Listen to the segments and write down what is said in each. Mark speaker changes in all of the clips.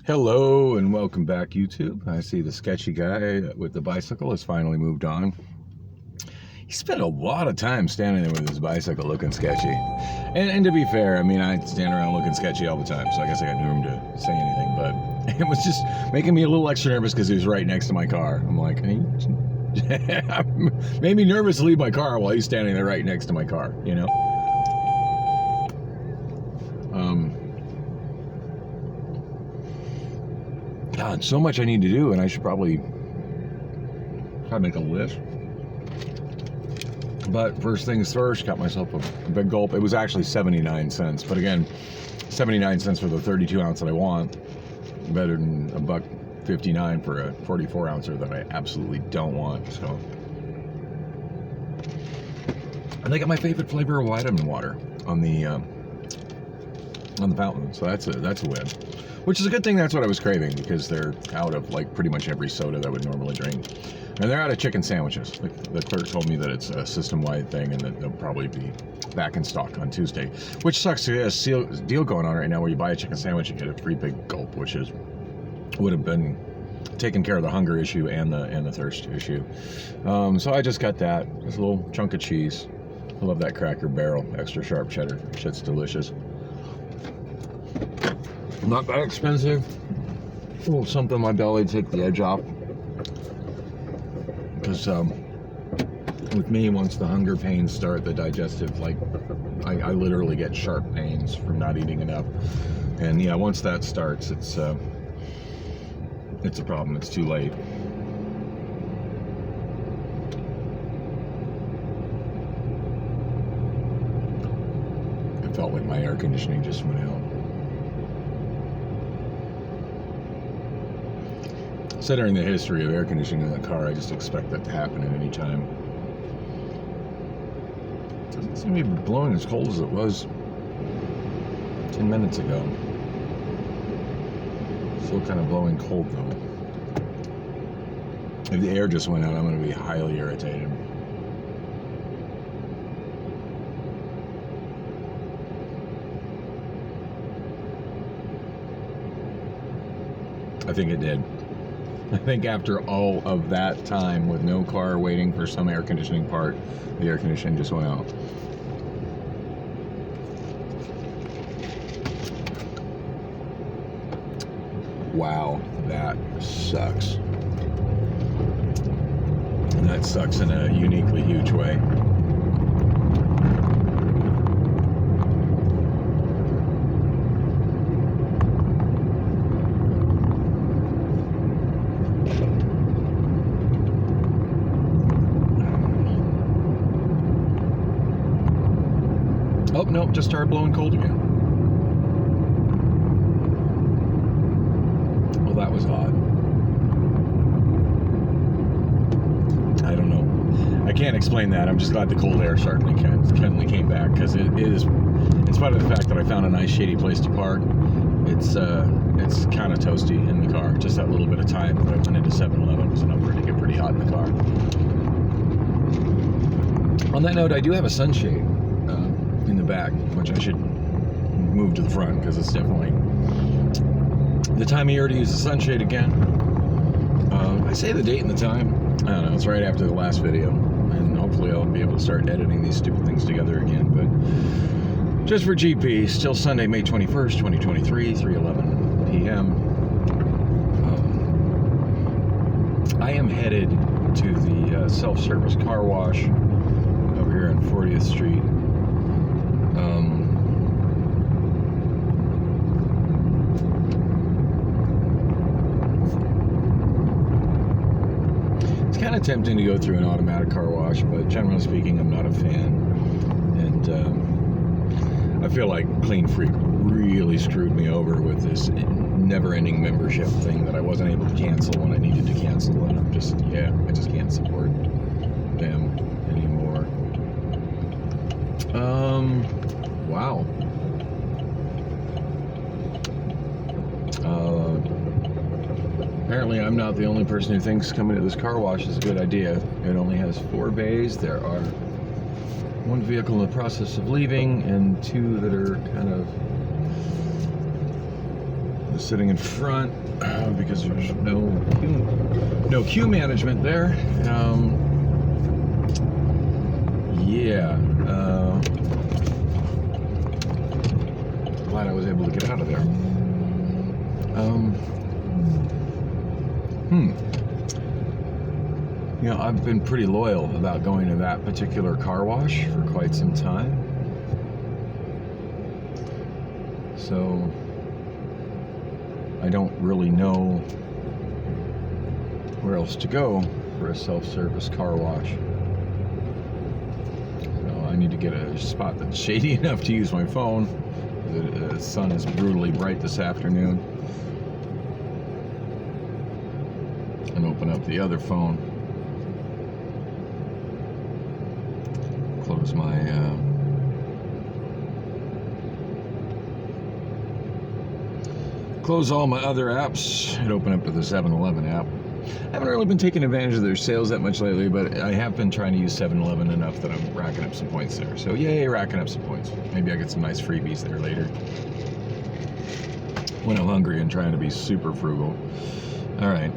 Speaker 1: Hello and welcome back, YouTube. I see the sketchy guy with the bicycle has finally moved on. He spent a lot of time standing there with his bicycle looking sketchy. And to be fair, I mean, I stand around looking sketchy all the time, so I guess I got no room to say anything, but it was just making me a little extra nervous because he was right next to my car. I'm like, hey, made me nervous to leave my car while he's standing there right next to my car, you know? God, so much I need to do, and I should probably try to make a list. But first things first, got myself a big gulp. It was actually 79 cents, but again, 79 cents for the 32 ounce that I want, better than $1.59 for a 44 ouncer that I absolutely don't want. So, and they got my favorite flavor of vitamin water on the fountain, so that's a win. Which is a good thing. That's what I was craving, because they're out of like pretty much every soda that I would normally drink, and they're out of chicken sandwiches. The clerk told me that it's a system-wide thing, and that they'll probably be back in stock on Tuesday. Which sucks. There's a deal going on right now where you buy a chicken sandwich and get a free big gulp, which would have been taking care of the hunger issue and the thirst issue. So I just got that. Just a little chunk of cheese. I love that Cracker Barrel extra sharp cheddar. Shit's delicious. Not that expensive. A little something in my belly to take the edge off. Because with me, once the hunger pains start, the digestive, like, I literally get sharp pains from not eating enough. And yeah, once that starts, it's a problem. It's too late. It felt like my air conditioning just went out. Considering the history of air conditioning in the car, I just expect that to happen at any time. It doesn't seem to be blowing as cold as it was 10 minutes ago. Still kind of blowing cold though. If the air just went out, I'm going to be highly irritated. I think it did. I think after all of that time with no car waiting for some air conditioning part, the air conditioning just went out. Wow, that sucks. And that sucks in a uniquely huge way. Oh, nope, just started blowing cold again. Well, that was odd. I don't know. I can't explain that. I'm just glad the cold air suddenly came back, because it is, in spite of the fact that I found a nice shady place to park, it's kind of toasty in the car. Just that little bit of time that I went into 7-Eleven was enough for it to get pretty hot in the car. On that note, I do have a sunshade in the back, which I should move to the front, because it's definitely the time of year to use the sunshade again. I say the date and the time. I don't know. It's right after the last video, and hopefully I'll be able to start editing these stupid things together again. But just for GP, still Sunday, May 21st, 2023, 3:11 p.m. I am headed to the self-service car wash over here on 40th Street. It's kind of tempting to go through an automatic car wash, but generally speaking, I'm not a fan. And I feel like Clean Freak really screwed me over with this never-ending membership thing that I wasn't able to cancel when I needed to cancel, and I just can't support them anymore. Wow. Apparently I'm not the only person who thinks coming to this car wash is a good idea. It only has 4 bays. There are 1 vehicle in the process of leaving, and 2 that are kind of was sitting in front because there's no queue management there. Yeah. Glad I was able to get out of there. You know, I've been pretty loyal about going to that particular car wash for quite some time. So I don't really know where else to go for a self-service car wash. So I need to get a spot that's shady enough to use my phone. The sun is brutally bright this afternoon. And open up the other phone. Close my close all my other apps and open up to the 7-Eleven app. I haven't really been taking advantage of their sales that much lately, but I have been trying to use 7-Eleven enough that I'm racking up some points there. So yay, racking up some points. Maybe I get some nice freebies there later when I'm hungry and trying to be super frugal. All right,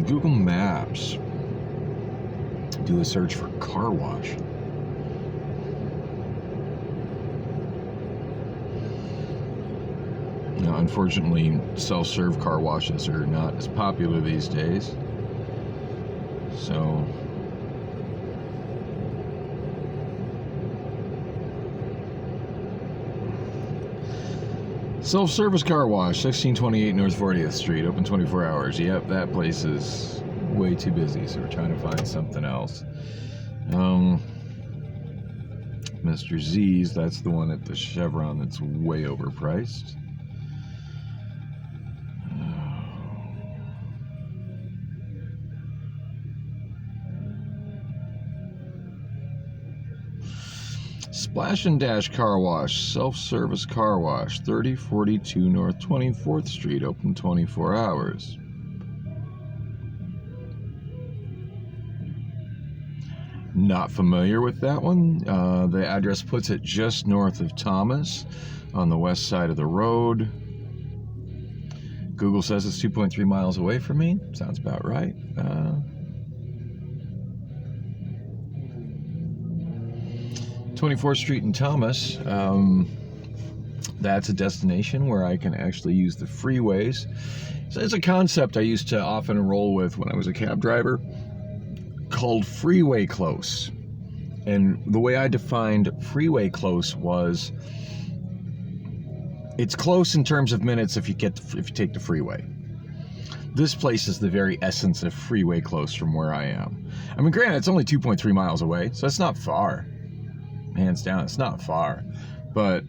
Speaker 1: Google Maps. Do a search for car wash. Now, unfortunately, self-serve car washes are not as popular these days. So, self-service car wash, 1628 North 40th Street, open 24 hours. Yep, that place is way too busy, so we're trying to find something else. Mr. Z's, that's the one at the Chevron that's way overpriced. Splash and Dash Car Wash, self-service car wash, 3042 North 24th Street, open 24 hours. Not familiar with that one. The address puts it just north of Thomas on the west side of the road. Google says it's 2.3 miles away from me. Sounds about right. 24th Street in Thomas. That's a destination where I can actually use the freeways. So it's a concept I used to often roll with when I was a cab driver, called freeway close. And the way I defined freeway close was it's close in terms of minutes if you take the freeway. This place is the very essence of freeway close from where I am. I mean, granted, it's only 2.3 miles away, so it's not far. Hands down, it's not far. But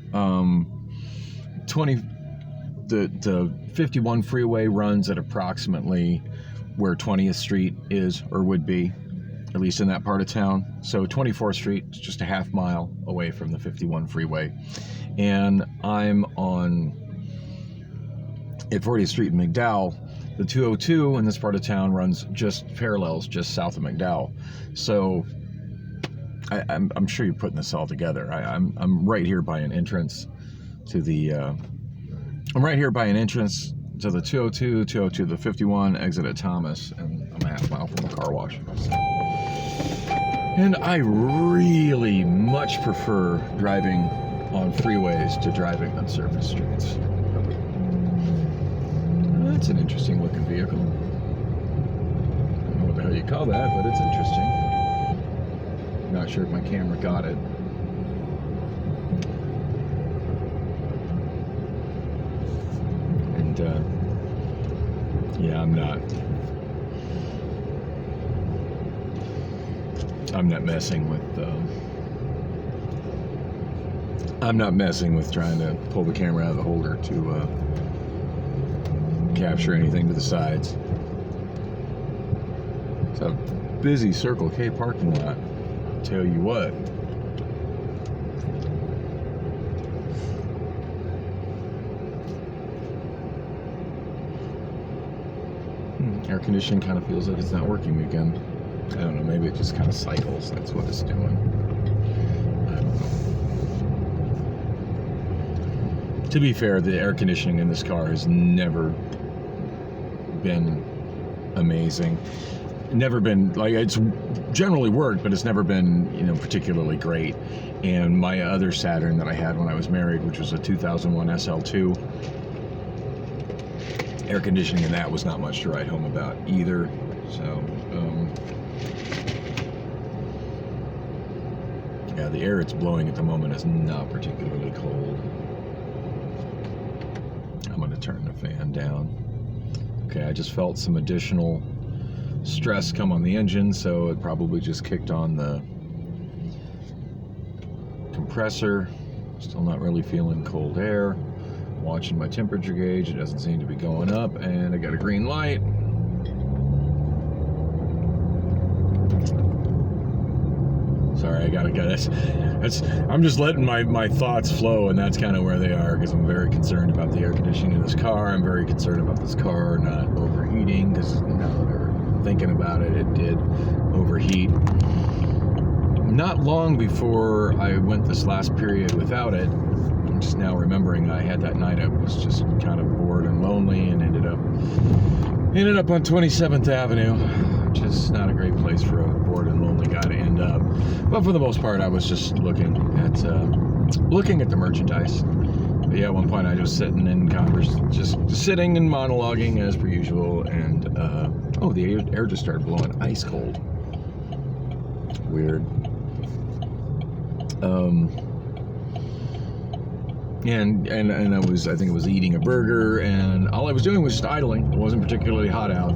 Speaker 1: the 51 freeway runs at approximately where 20th Street is or would be, at least in that part of town. So 24th Street is just a half mile away from the 51 freeway. And I'm at 40th Street in McDowell. The 202 in this part of town runs parallels just south of McDowell. So I'm sure you're putting this all together. I'm right here by an entrance to the I'm right here by an entrance to the 202, the 51, exit at Thomas, and I'm a half mile from the car wash. And I really much prefer driving on freeways to driving on surface streets. That's an interesting looking vehicle. I don't know what the hell you call that, but it's interesting. I'm not sure if my camera got it. And yeah, I'm not messing with trying to pull the camera out of the holder to capture anything to the sides. It's a busy Circle K parking lot, I'll tell you what. Air conditioning kind of feels like it's not working again. I don't know, maybe it just kind of cycles. That's what it's doing. I don't know. To be fair, the air conditioning in this car has never been amazing. Never been, like, it's generally worked, but it's never been, particularly great. And my other Saturn that I had when I was married, which was a 2001 SL2, air conditioning in that was not much to write home about either. So, yeah, the air it's blowing at the moment is not particularly cold. I'm going to turn the fan down. Okay, I just felt some additional stress come on the engine, so it probably just kicked on the compressor. Still not really feeling cold air. Watching my temperature gauge, it doesn't seem to be going up, and I got a green light. Sorry, I gotta get it. I'm just letting my thoughts flow, and that's kind of where they are, because I'm very concerned about the air conditioning in this car. I'm very concerned about this car not overheating, because now that I'm thinking about it, it did overheat. Not long before I went this last period without it, I'm just now remembering I had that night I was just kind of bored and lonely, and ended up on 27th Avenue, which is not a great place for a bored and lonely guy to end up. But for the most part, I was just looking at the merchandise. But yeah, at one point I was sitting in just sitting and monologuing as per usual, and the air just started blowing ice cold. Weird. And I think I was eating a burger, and all I was doing was just idling. It wasn't particularly hot out,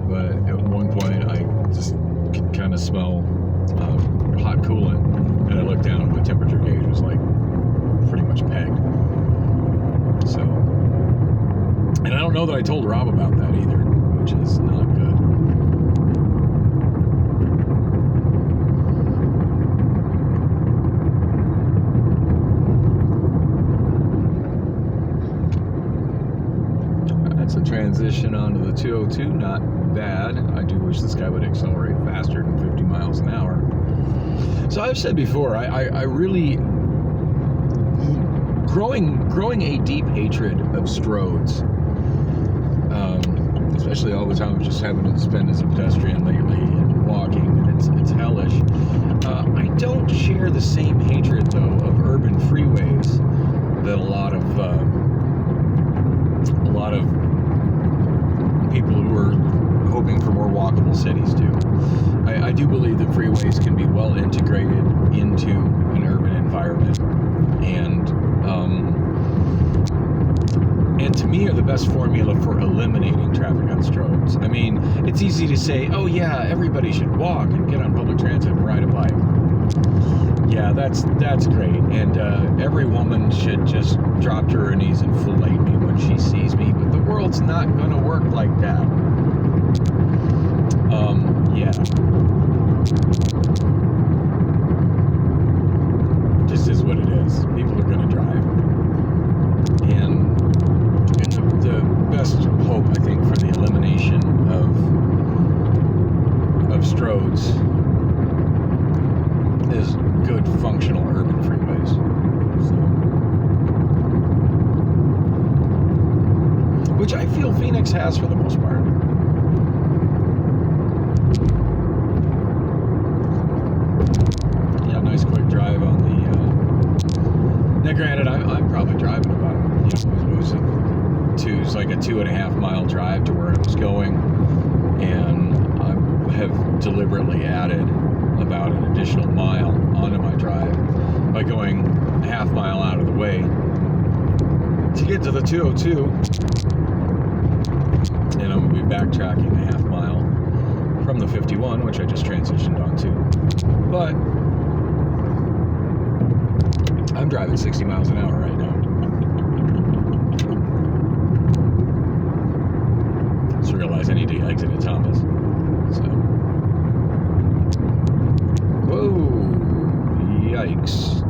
Speaker 1: but at one point I just could kind of smell hot coolant, and I looked down and my temperature gauge was like pretty much pegged. So, and I don't know that I told Rob about that either, which is not good. Transition onto the 202, not bad. I do wish this guy would accelerate faster than 50 miles an hour. So I've said before, I really growing a deep hatred of Stroads, especially all the time of just having to spend as a pedestrian lately and walking, and it's hellish. I don't share the same hatred though of urban freeways that a lot of people who are hoping for more walkable cities do. I do believe that freeways can be well integrated into an urban environment, and to me are the best formula for eliminating traffic on Stroads. I mean, it's easy to say, oh yeah, everybody should walk and get on public transit and ride a bike. Yeah, that's great, and every woman should just drop to her knees and fillet me when she sees me, but the world's not going to work like that. Yeah. Just is what it is. People are going to drive. And the best hope, I think, for the elimination of Stroads is good, functional urban freeways. So, which I feel Phoenix has for the most part. Yeah, nice quick drive on the. Now, granted, I'm probably driving about it was it's like a 2.5 mile drive to where it was going, and I have deliberately added about an additional mile onto my drive by going a half mile out of the way to get to the 202, and I'm going to be backtracking a half mile from the 51, which I just transitioned onto. But I'm driving 60 miles an hour right now. Just realized I need to exit at Thomas. So. Whoa, yikes.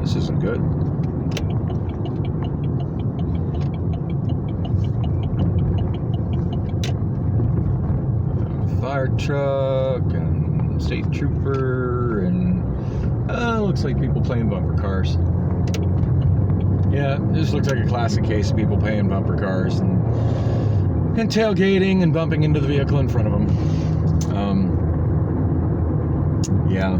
Speaker 1: This isn't good. Fire truck and state trooper and looks like people playing bumper cars. Yeah, this looks like a classic case of people paying bumper cars and tailgating and bumping into the vehicle in front of them. Yeah.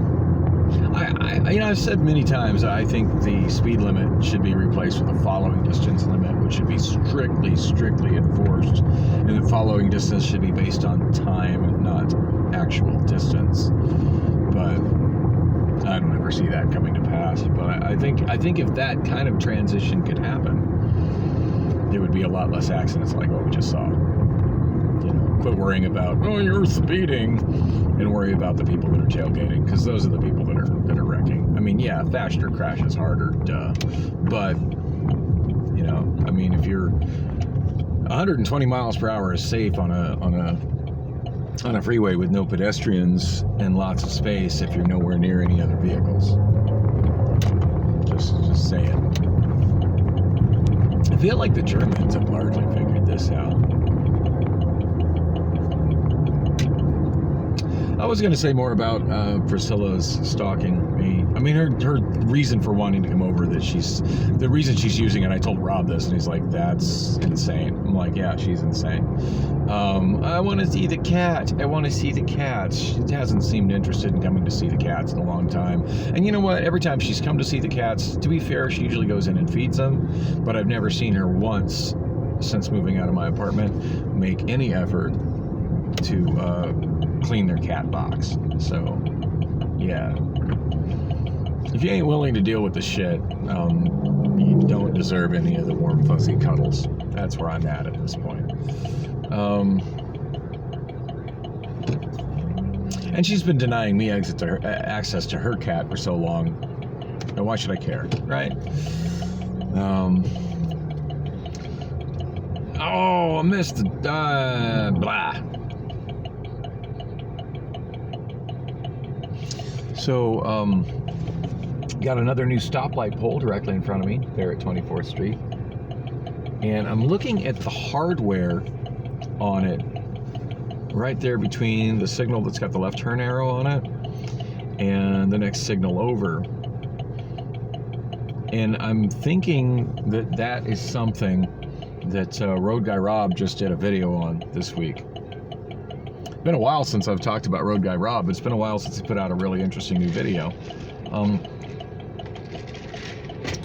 Speaker 1: I've said many times I think the speed limit should be replaced with a following distance limit, which should be strictly enforced, and the following distance should be based on time and not actual distance. But I don't ever see that coming to pass. But I think if that kind of transition could happen, there would be a lot less accidents like what we just saw. Quit worrying about, oh, you're speeding, and worry about the people that are tailgating, because those are the people that are wrecking. I mean, yeah, faster crashes harder, duh. But, if you're 120 miles per hour is safe on a freeway with no pedestrians and lots of space if you're nowhere near any other vehicles. Just saying. I feel like the Germans have largely figured this out. I was going to say more about Priscilla's stalking me. I mean, her reason for wanting to come over, the reason she's using it, I told Rob this, and he's like, that's insane. I'm like, yeah, she's insane. I want to see the cat. She hasn't seemed interested in coming to see the cats in a long time. And you know what? Every time she's come to see the cats, to be fair, she usually goes in and feeds them. But I've never seen her once since moving out of my apartment make any effort to clean their cat box. So, yeah. If you ain't willing to deal with the shit, you don't deserve any of the warm, fuzzy cuddles. That's where I'm at this point. And she's been denying me access to her cat for so long. And why should I care, right? Oh, I missed the... blah. So, got another new stoplight pole directly in front of me there at 24th Street. And I'm looking at the hardware on it right there between the signal that's got the left turn arrow on it and the next signal over. And I'm thinking that is something that Road Guy Rob just did a video on this week. Been a while since I've talked about Road Guy Rob. It's been a while since he put out a really interesting new video.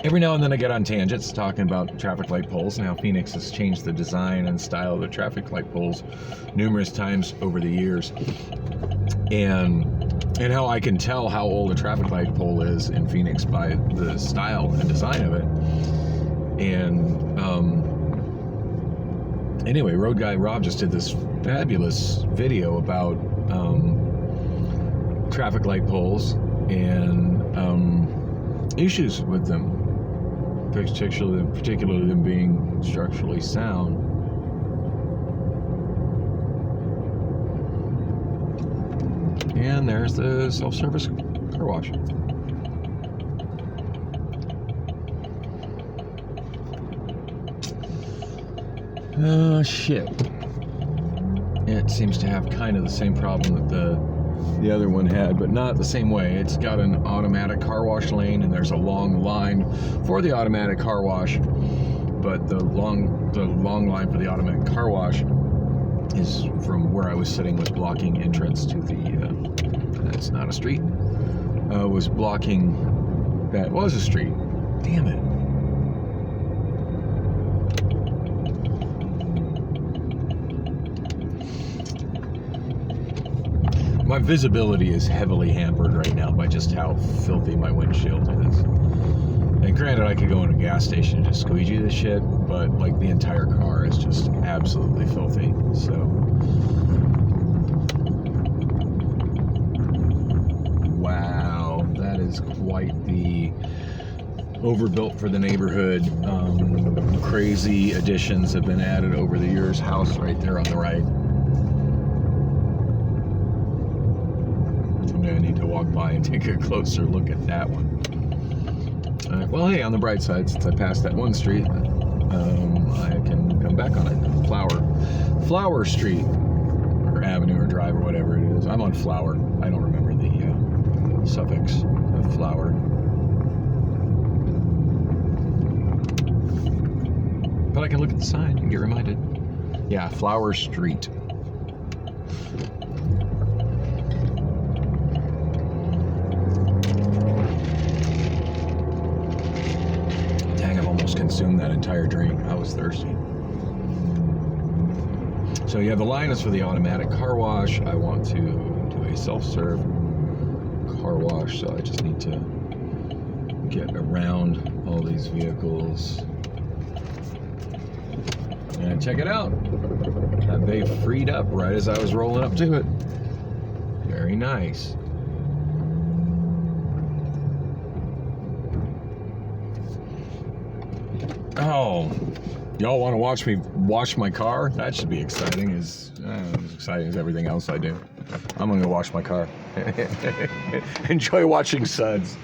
Speaker 1: Every now and then I get on tangents talking about traffic light poles and how Phoenix has changed the design and style of the traffic light poles numerous times over the years, and how I can tell how old a traffic light pole is in Phoenix by the style and design of it. And anyway, Road Guy Rob just did this fabulous video about traffic light poles and issues with them, particularly them being structurally sound. And there's the self-service car wash. Shit. It seems to have kind of the same problem that the other one had, but not the same way. It's got an automatic car wash lane, and there's a long line for the automatic car wash, but the long line for the automatic car wash is from where I was sitting, was blocking entrance to the that's not a street, was blocking, that was a street, damn it. My visibility is heavily hampered right now by just how filthy my windshield is. And granted, I could go in a gas station and just squeegee this shit, but like the entire car is just absolutely filthy. So, wow, that is quite the overbuilt for the neighborhood. Crazy additions have been added over the years. House right there on the right. I need to walk by and take a closer look at that one. Well, hey, on the bright side, since I passed that one street, I can come back on it. Flower Street, or Avenue, or Drive, or whatever it is. I'm on Flower. I don't remember the suffix of flower. But I can look at the sign and get reminded. Yeah, Flower Street. Dang, I've almost consumed that entire drink. I was thirsty. So yeah, the line is for the automatic car wash. I want to do a self-serve car wash, so I just need to get around all these vehicles. And check it out. That bay freed up right as I was rolling up to it. Very nice. Oh, y'all want to watch me wash my car? That should be exciting. As exciting as everything else I do. I'm gonna go wash my car. Enjoy watching suds.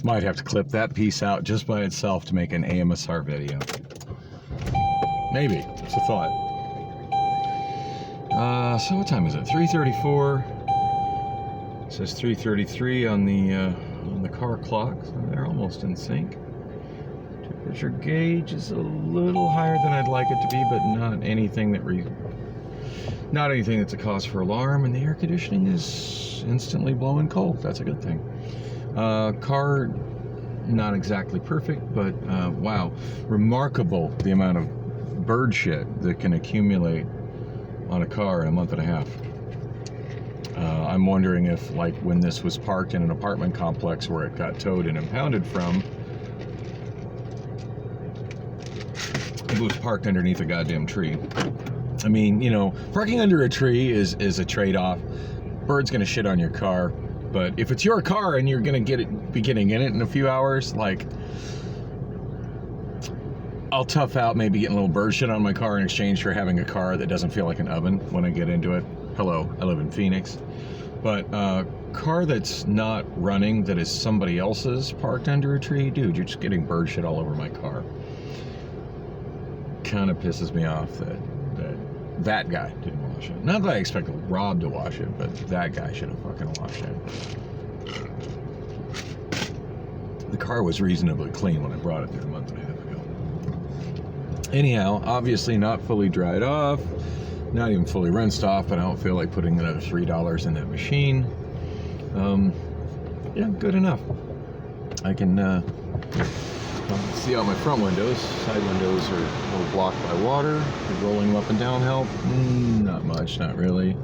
Speaker 1: Might have to clip that piece out just by itself to make an AMSR video. Maybe. It's a thought. So what time is it? 3:34. It says 3:33 on the car clock. So they're almost in sync. Temperature gauge is a little higher than I'd like it to be, but not anything that's a cause for alarm. And the air conditioning is instantly blowing cold. That's a good thing. Car, not exactly perfect, but wow, remarkable the amount of bird shit that can accumulate on a car in a month and a half. I'm wondering if, like, when this was parked in an apartment complex where it got towed and impounded from, it was parked underneath a goddamn tree. I mean, you know, parking under a tree is a trade-off. Bird's gonna shit on your car, but if it's your car and you're gonna be getting in it in a few hours, like, I'll tough out maybe getting a little bird shit on my car in exchange for having a car that doesn't feel like an oven when I get into it. Hello, I live in Phoenix. But car that's not running, that is somebody else's parked under a tree, dude, you're just getting bird shit all over my car. Kind of pisses me off that guy didn't wash it. Not that I expect Rob to wash it, but that guy should have fucking washed it. The car was reasonably clean when I brought it there a month and a half ago. Anyhow, obviously not fully dried off, not even fully rinsed off, but I don't feel like putting another $3 in that machine. Yeah, good enough. I can see out my front windows. Side windows are a little blocked by water. Rolling them up and down help? Not much, not really.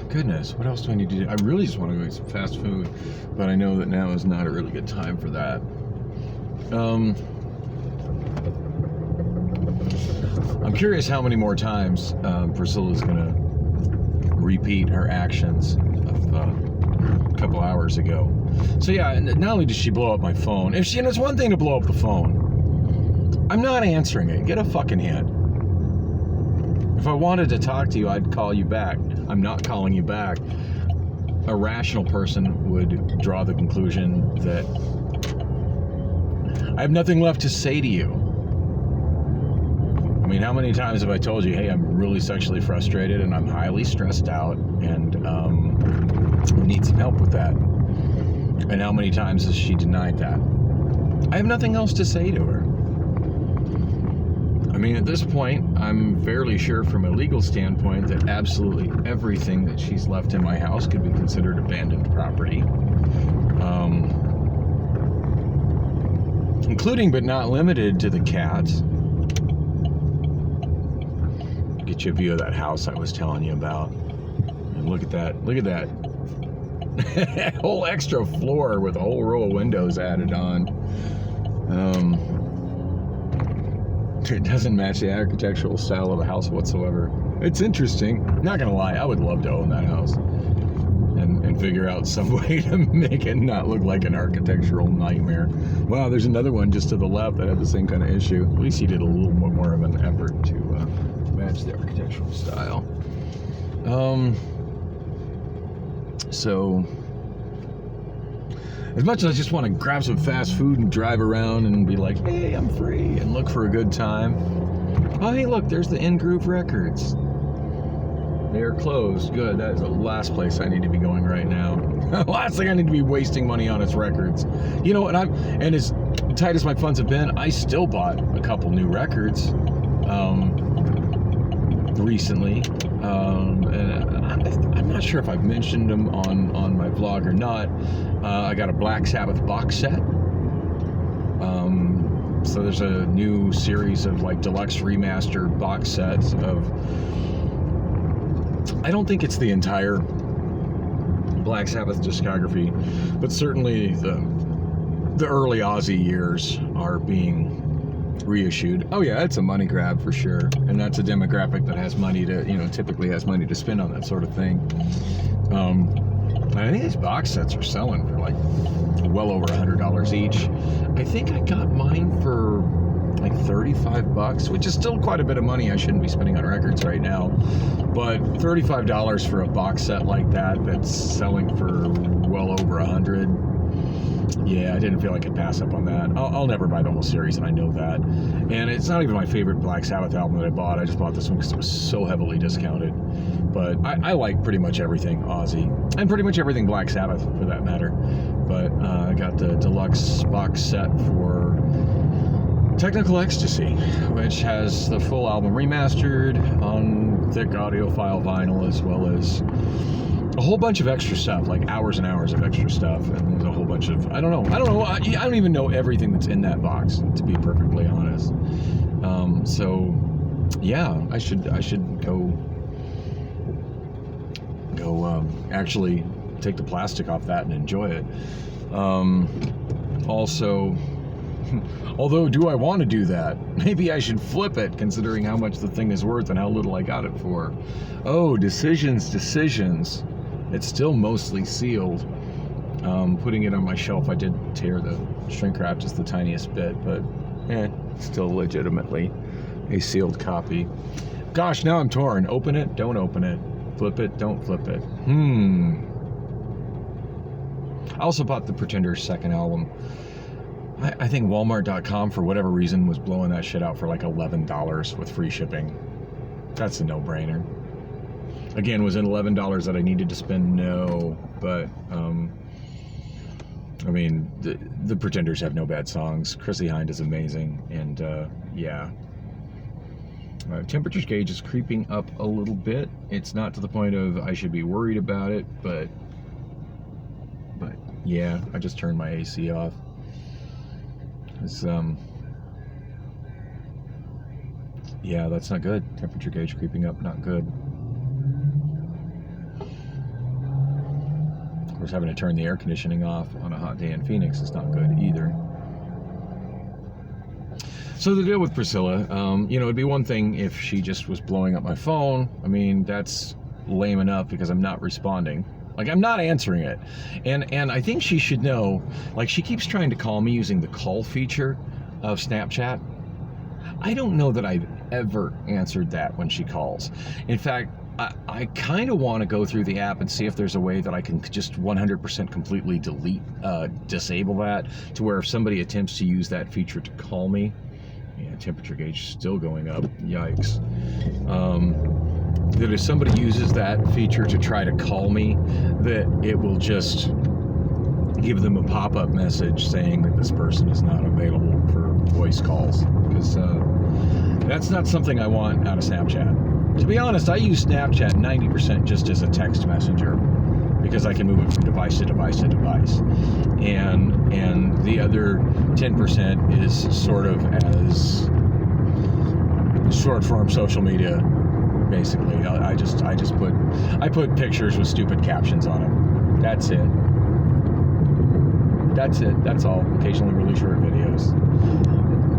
Speaker 1: Goodness, what else do I need to do? I really just want to go get some fast food, but I know that now is not a really good time for that. I'm curious how many more times Priscilla's gonna repeat her actions of a couple hours ago. So yeah, not only did she blow up my phone, and it's one thing to blow up the phone. I'm not answering it. Get a fucking hint. If I wanted to talk to you, I'd call you back. I'm not calling you back. A rational person would draw the conclusion that I have nothing left to say to you. I mean, how many times have I told you, hey, I'm really sexually frustrated and I'm highly stressed out and need some help with that? And how many times has she denied that? I have nothing else to say to her. I mean, at this point, I'm fairly sure from a legal standpoint that absolutely everything that she's left in my house could be considered abandoned property. Including but not limited to the cats. Get you a view of that house I was telling you about. And look at that. Whole extra floor with a whole row of windows added on. It doesn't match the architectural style of the house whatsoever. It's interesting. Not gonna lie, I would love to own that house and figure out some way to make it not look like an architectural nightmare. Wow, there's another one just to the left that had the same kind of issue. At least he did a little more of an effort to match the architectural style. So as much as I just want to grab some fast food and drive around and be like, hey, I'm free, and look for a good time. Oh, hey, look, there's the In Groove Records. They are closed. Good. That is the last place I need to be going right now. Last thing I need to be wasting money on is records. You know, and as tight as my funds have been, I still bought a couple new records recently. And I'm not sure if I've mentioned them on my vlog or not. I got a Black Sabbath box set. So there's a new series of like deluxe remaster box sets of, I don't think it's the entire Black Sabbath discography, but certainly the early Ozzy years are being reissued. Oh yeah, it's a money grab for sure, and that's a demographic that has money to, typically has money to spend on that sort of thing. I think these box sets are selling for like well over $100 each. I think I got mine for like $35, which is still quite a bit of money I shouldn't be spending on records right now. But $35 for a box set like that that's selling for well over $100. Yeah, I didn't feel I could pass up on that. I'll never buy the whole series, and I know that. And it's not even my favorite Black Sabbath album that I bought. I just bought this one because it was so heavily discounted. But I like pretty much everything Ozzy, and pretty much everything Black Sabbath, for that matter. But I got the deluxe box set for Technical Ecstasy, which has the full album remastered on thick audiophile vinyl, as well as a whole bunch of extra stuff, like hours and hours of extra stuff, and there's a whole bunch of I don't know. I don't even know everything that's in that box, to be perfectly honest. So yeah, I should go actually take the plastic off that and enjoy it. Also, although, do I want to do that? Maybe I should flip it, considering how much the thing is worth and how little I got it for. Oh, decisions. It's still mostly sealed. Putting it on my shelf, I did tear the shrink wrap just the tiniest bit, but still legitimately a sealed copy. Gosh, now I'm torn. Open it, don't open it. Flip it, don't flip it. I also bought the Pretender's second album. I think Walmart.com, for whatever reason, was blowing that shit out for like $11 with free shipping. That's a no-brainer. Again, was it $11 that I needed to spend? No, but I mean, the Pretenders have no bad songs. Chrissie Hynde is amazing, and yeah. Temperature gauge is creeping up a little bit. It's not to the point of I should be worried about it, but yeah, I just turned my AC off. It's yeah, that's not good. Temperature gauge creeping up, not good. Of course, having to turn the air conditioning off on a hot day in Phoenix is not good either. So the deal with Priscilla, it'd be one thing if she just was blowing up my phone. I mean, that's lame enough because I'm not responding. Like, I'm not answering it. And I think she should know, like, she keeps trying to call me using the call feature of Snapchat. I don't know that I've ever answered that when she calls. In fact, I kind of want to go through the app and see if there's a way that I can just 100% completely disable that, to where if somebody attempts to use that feature to call me, yeah, temperature gauge still going up, yikes. That if somebody uses that feature to try to call me, that it will just give them a pop-up message saying that this person is not available for voice calls, because that's not something I want out of Snapchat. To be honest, I use Snapchat 90% just as a text messenger, because I can move it from device to device to device, and the other 10% is sort of as short form social media. Basically, I put pictures with stupid captions on them. That's it. That's all. Occasionally really short videos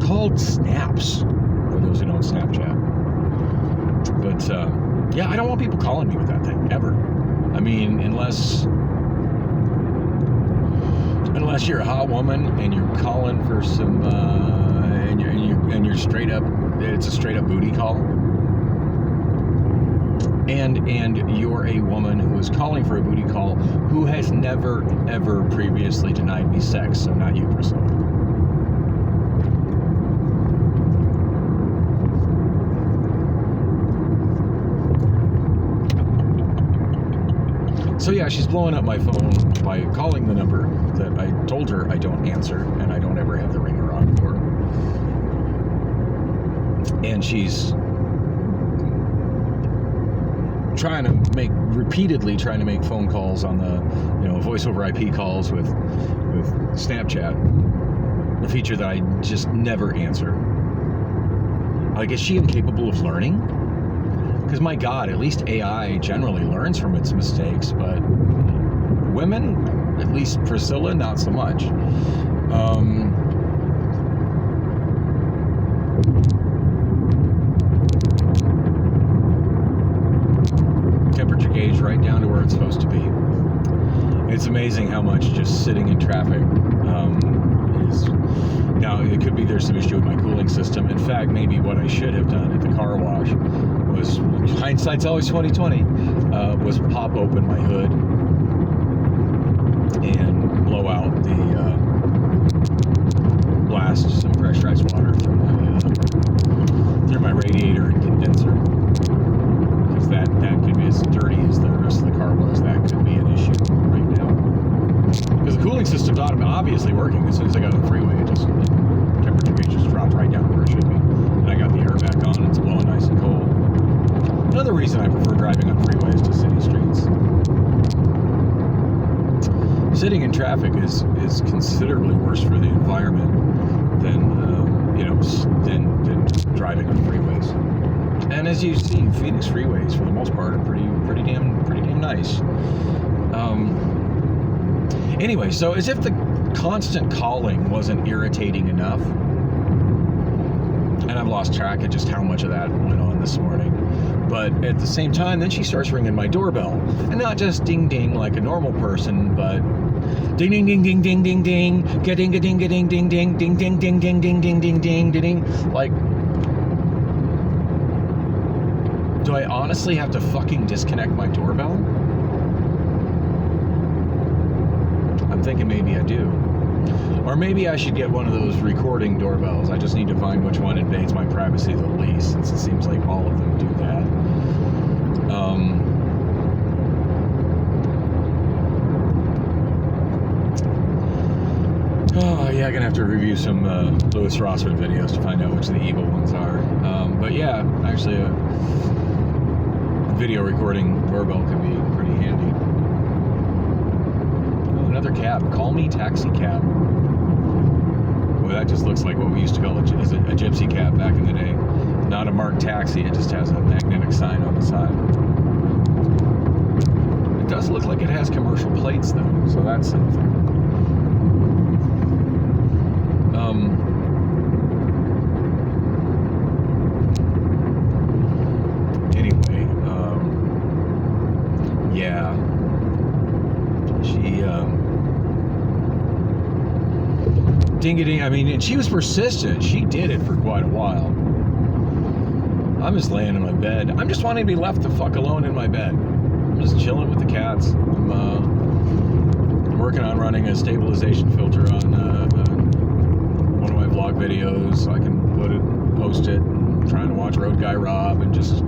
Speaker 1: called snaps, for those who don't Snapchat. But yeah, I don't want people calling me with that thing ever. I mean, unless you're a hot woman and you're calling for some and you're straight up, it's a straight up booty call. And you're a woman who is calling for a booty call who has never, ever previously denied me sex, so not you, Priscilla. So yeah, she's blowing up my phone by calling the number that I told her I don't answer and I don't ever have the ringer on for. And she's repeatedly trying to make phone calls on the, voice over IP calls with Snapchat, a feature that I just never answer. Like, is she incapable of learning? Because my God, at least AI generally learns from its mistakes, but women, at least Priscilla, not so much. Temperature gauge right down to where it's supposed to be. It's amazing how much just sitting in traffic is. Now, it could be there's some issue with my cooling system. In fact, maybe what I should have done at the car wash was, hindsight's always 20/20, was pop open my hood and blow out the blast some pressurized water through my radiator and condenser, because that could be, as dirty as the rest of the car was, that could be an issue right now. Because the cooling system's obviously working. As soon as I got on the freeway, the temperature gauge just dropped right down where it should be, and I got the air back on. It's blowing nice and cold. Another reason I prefer driving on freeways to city streets. Sitting in traffic is considerably worse for the environment than than driving on freeways. And as you see, Phoenix freeways for the most part are pretty damn nice. Anyway, so as if the constant calling wasn't irritating enough, and I've lost track of just how much of that went on this morning. But at the same time, then she starts ringing my doorbell, and not just ding ding like a normal person, but ding ding ding ding ding ding ding, ga-ding ga-ding ga-ding ding ding ding ding ding ding ding ding ding ding ding. Like, do I honestly have to fucking disconnect my doorbell? I'm thinking maybe I do. Or maybe I should get one of those recording doorbells. I just need to find which one invades my privacy the least, since it seems like all of them do that. Oh, yeah, I'm gonna have to review some Louis Rossman videos to find out which the evil ones are. But yeah, actually a video recording doorbell could be pretty handy. Oh, another cab. Call me taxi cab. Well, that just looks like what we used to call a gypsy cab back in the day. Not a marked taxi, it just has a magnetic sign on the side. It does look like it has commercial plates though, so that's something. Anyway, yeah, she, ding-a-ding, I mean, and she was persistent. She did it for quite a while. I'm just laying in my bed. I'm just wanting to be left the fuck alone in my bed. I'm just chilling with the cats. I'm working on running a stabilization filter on one of my vlog videos, so I can post it. I'm trying to watch Road Guy Rob and just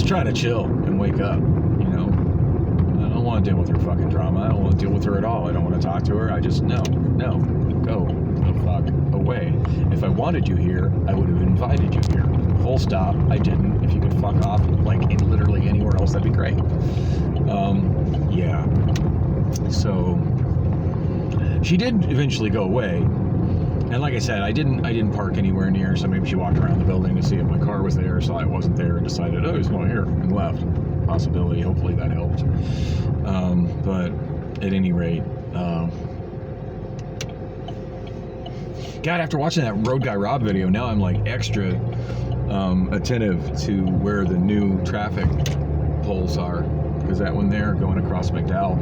Speaker 1: trying to chill and wake up, you know. I don't want to deal with her fucking drama. I don't want to deal with her at all. I don't want to talk to her. I just, no, go the fuck away. If I wanted you here, I would have invited you here. Full stop. I didn't. If you could fuck off, like, in literally anywhere else, that'd be great. Yeah. So she did eventually go away. And like I said, I didn't park anywhere near, so maybe she walked around the building to see if my car was there, saw it wasn't there, and decided, oh, he's not here, and left. Possibility. Hopefully that helped. But at any rate, God, after watching that Road Guy Rob video, now I'm like extra attentive to where the new traffic poles are, because that one there going across McDowell,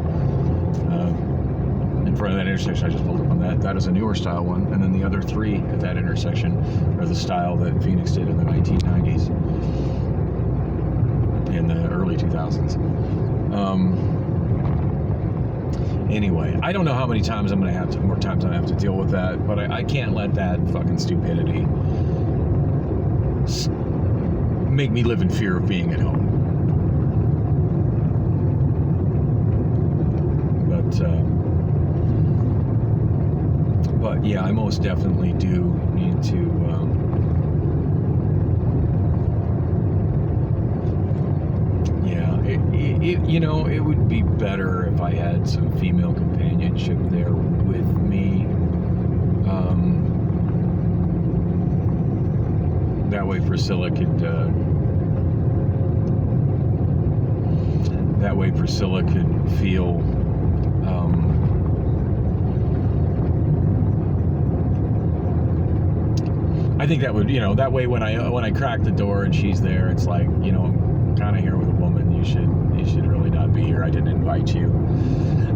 Speaker 1: in front of that intersection, I just pulled up on that. That is a newer style one, and then the other three at that intersection are the style that Phoenix did in the 1990s, in the early 2000s. Anyway, I don't know how many times I'm going to have to, more times I have to deal with that, but I can't let that fucking stupidity make me live in fear of being at home. But yeah, I most definitely do need to you know, it would be better if I had some female companionship there with me. That way Priscilla could feel I think that would, you know, that way when I crack the door and she's there, it's like, you know, I'm kind of here with a woman. You should really not be here. I didn't invite you.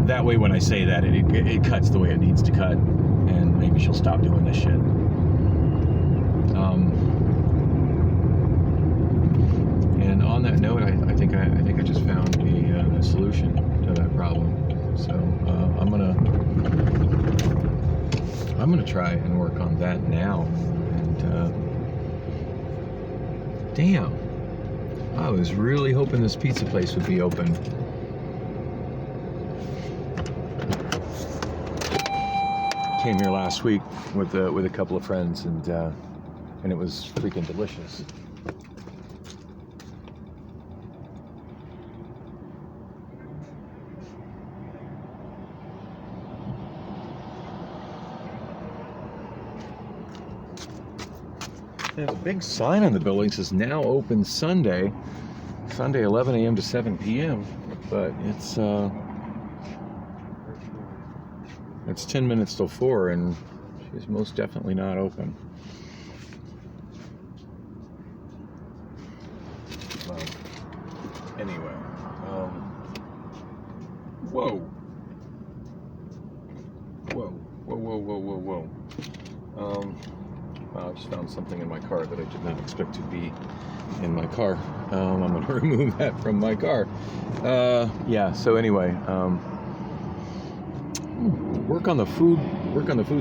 Speaker 1: That way when I say that, it cuts the way it needs to cut, and maybe she'll stop doing this shit. And on that note, I think I just found a solution to that problem. So I'm gonna I'm gonna try and work on that now. And damn, I was really hoping this pizza place would be open. Came here last week with a couple of friends, and it was freaking delicious. There's a big sign on the building that says now open Sunday 11 a.m. to 7 p.m. But it's 10 minutes till 4, and she's most definitely not open. Anyway, whoa. Wow, I just found something in my car that I did not expect to be in my car. I'm going to remove that from my car. Yeah, so anyway, work on the food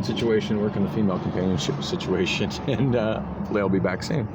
Speaker 1: situation, work on the female companionship situation, and hopefully I'll be back soon.